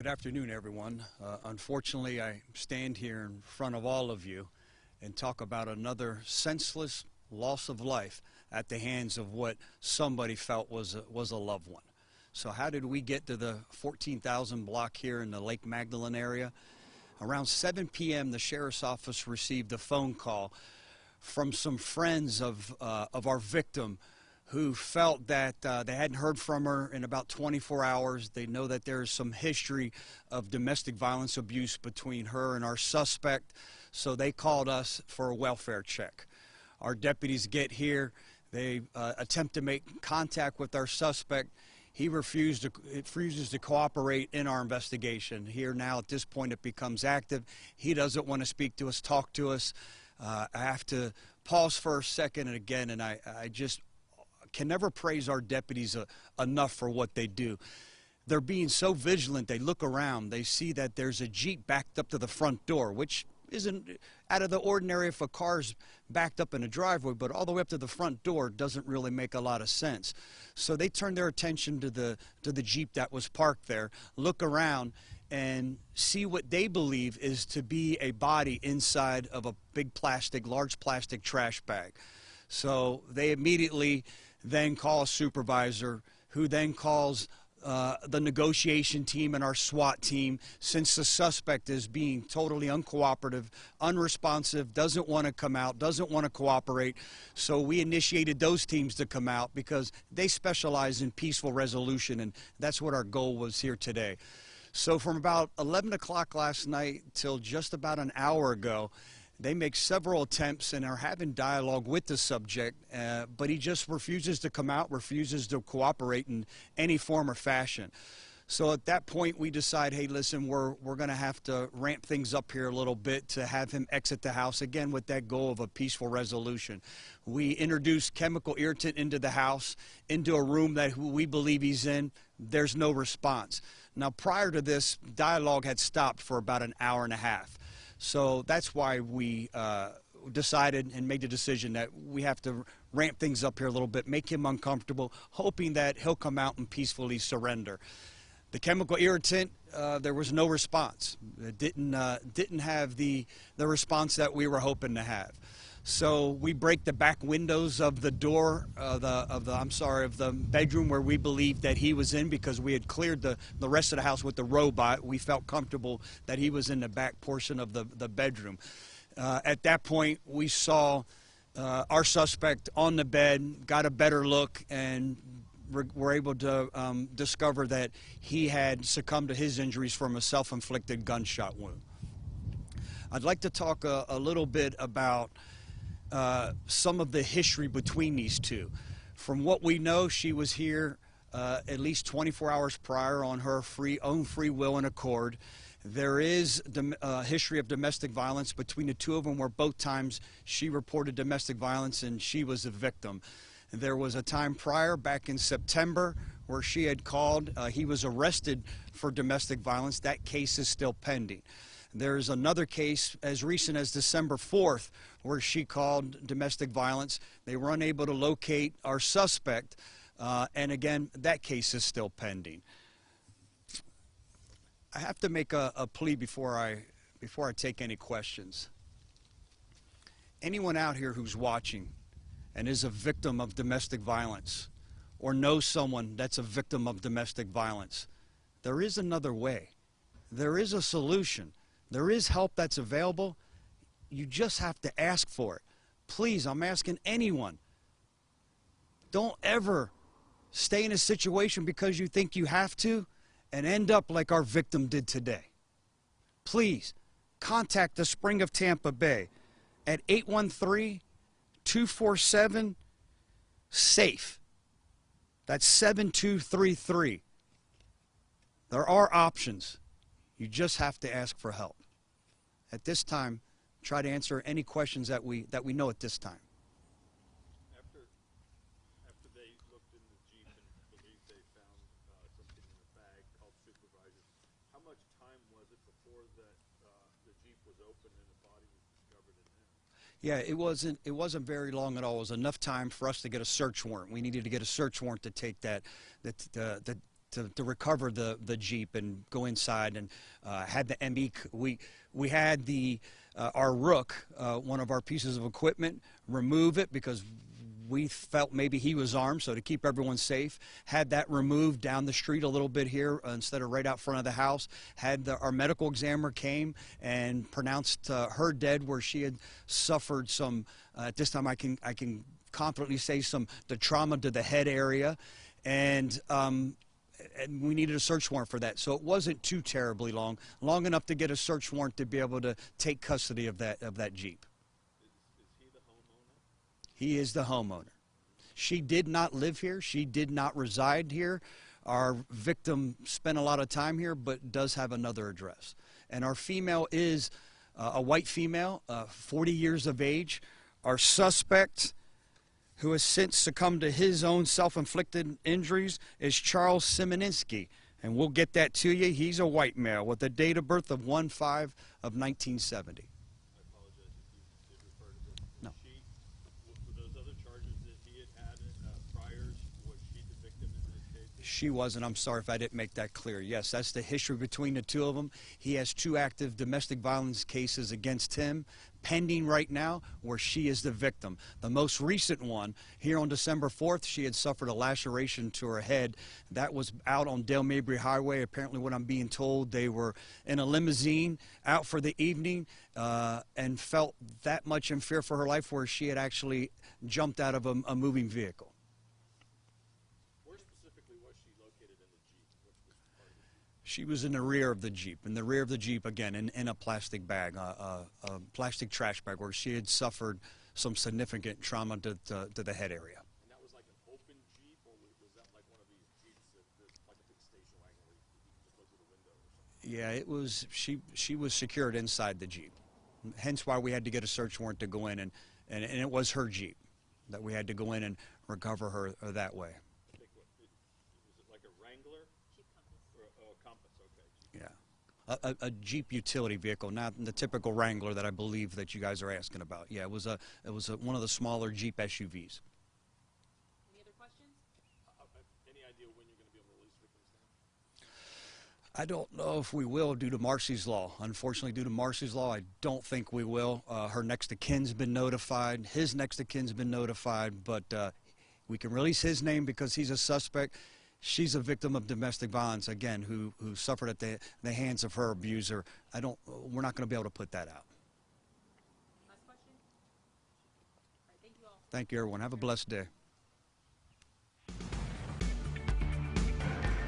Good afternoon, everyone. Unfortunately, I stand here in front of all of you and talk about another senseless loss of life at the hands of what somebody felt was a loved one. So how did we get to the 14,000 block here in the Lake Magdalene area? Around 7 p.m., the sheriff's office received a phone call from some friends of our victim who felt that they hadn't heard from her in about 24 hours. They know that there's some history of domestic violence abuse between her and our suspect, so they called us for a welfare check. Our deputies get here. They attempt to make contact with our suspect. He refuses to cooperate in our investigation. Here now, at this point, it becomes active. He doesn't want to speak to us, talk to us. I have to pause for a second and again, and I just can never praise our deputies enough for what they do. They're being so vigilant. They look around. They see that there's a Jeep backed up to the front door, which isn't out of the ordinary if a car's backed up in a driveway, but all the way up to the front door doesn't really make a lot of sense. So they turn their attention to the Jeep that was parked there, look around, and see what they believe is to be a body inside of a big large plastic trash bag. So they immediately then call a supervisor, who then calls the negotiation team and our SWAT team, since the suspect is being totally uncooperative, unresponsive, doesn't want to come out, doesn't want to cooperate. So we initiated those teams to come out because they specialize in peaceful resolution, and that's what our goal was here today. So from about 11 o'clock last night till just about an hour ago, they make several attempts and are having dialogue with the subject, but he just refuses to come out, refuses to cooperate in any form or fashion. So at that point, we decide, hey, listen, we're going to have to ramp things up here a little bit to have him exit the house, again, with that goal of a peaceful resolution. We introduce chemical irritant into the house, into a room that we believe he's in. There's no response. Now, prior to this, dialogue had stopped for about an hour and a half. So that's why we decided and made the decision that we have to ramp things up here a little bit, make him uncomfortable, hoping that he'll come out and peacefully surrender. The chemical irritant, there was no response. It didn't have the response that we were hoping to have. So we break the back windows of the door of the bedroom where we believed that he was in, because we had cleared the rest of the house with the robot. We felt comfortable that he was in the back portion of the bedroom. At that point, we saw our suspect on the bed, got a better look, and were able to discover that he had succumbed to his injuries from a self-inflicted gunshot wound. I'd like to talk a little bit about some of the history between these two. From what we know, she was here at least 24 hours prior on her own free will and accord. There is a history of domestic violence between the two of them, where both times she reported domestic violence and she was a victim. There was a time prior, back in September, where she had called. He was arrested for domestic violence. That case is still pending. There's another case as recent as December 4th where she called domestic violence. They were unable to locate our suspect, and again, that case is still pending. I have to make a plea before I take any questions. Anyone out here who's watching and is a victim of domestic violence, or knows someone that's a victim of domestic violence, there is another way. There is a solution. There is help that's available. You just have to ask for it. Please, I'm asking anyone, don't ever stay in a situation because you think you have to and end up like our victim did today. Please, contact the Spring of Tampa Bay at 813-247-SAFE. That's 7233. There are options. You just have to ask for help. At this time, try to answer any questions that we know at this time. After they looked in the Jeep and believed they found something in the bag, called supervisors, how much time was it before the Jeep was opened and the body was discovered in there? Yeah, it wasn't very long at all. It was enough time for us to get a search warrant. We needed to get a search warrant to take the to recover the Jeep and go inside, and had the ME. We had the our rook, one of our pieces of equipment, remove it because we felt maybe he was armed, so to keep everyone safe, had that removed down the street a little bit here instead of right out front of the house. Had our medical examiner came and pronounced her dead, where she had suffered some, at this time I can confidently say, the trauma to the head area, and we needed a search warrant for that. So it wasn't too terribly long enough to get a search warrant to be able to take custody of that Jeep. Is he the homeowner? He is the homeowner. She did not live here. She did not reside here. Our victim spent a lot of time here, but does have another address. And our female is a white female, 40 years of age. Our suspect, who has since succumbed to his own self-inflicted injuries, is Charles Simoninski. And we'll get that to you. He's a white male with a date of birth of 1/5 of 1970. I apologize if you did refer to this. No. For those other charges that he had priors, was she the victim in this case? She wasn't. I'm sorry if I didn't make that clear. Yes, that's the history between the two of them. He has 2 active domestic violence cases against him pending right now, where she is the victim. The most recent one, here on December 4th, she had suffered a laceration to her head. That was out on Dale Mabry Highway. Apparently, what I'm being told, they were in a limousine out for the evening and felt that much in fear for her life, where she had actually jumped out of a moving vehicle. Where specifically was she located in the Jeep? What was part of the Jeep? She was in the rear of the Jeep. In the rear of the Jeep, again, in a plastic bag, a plastic trash bag, where she had suffered some significant trauma to the head area. And that was like an open Jeep, or was that like one of these Jeeps that's like a big station wagon where you can just look through the window or something? Yeah, it was. She was secured inside the Jeep. Hence why we had to get a search warrant to go in, and it was her Jeep that we had to go in and recover her that way. Was it like a Wrangler? Or a Compass, okay. Yeah, a Jeep utility vehicle, not the typical Wrangler that I believe that you guys are asking about. Yeah, it was one of the smaller Jeep SUVs. Any other questions? Any idea when you're going to be able to release victims now? I don't know if we will due to Marcy's Law. Unfortunately, due to Marcy's Law, I don't think we will. Her next of kin's been notified. His next of kin's been notified, but we can release his name because he's a suspect. She's a victim of domestic violence, again, who suffered at the hands of her abuser. We're not going to be able to put that out. Last question? All right, thank you all. Thank you, everyone. Have a blessed day.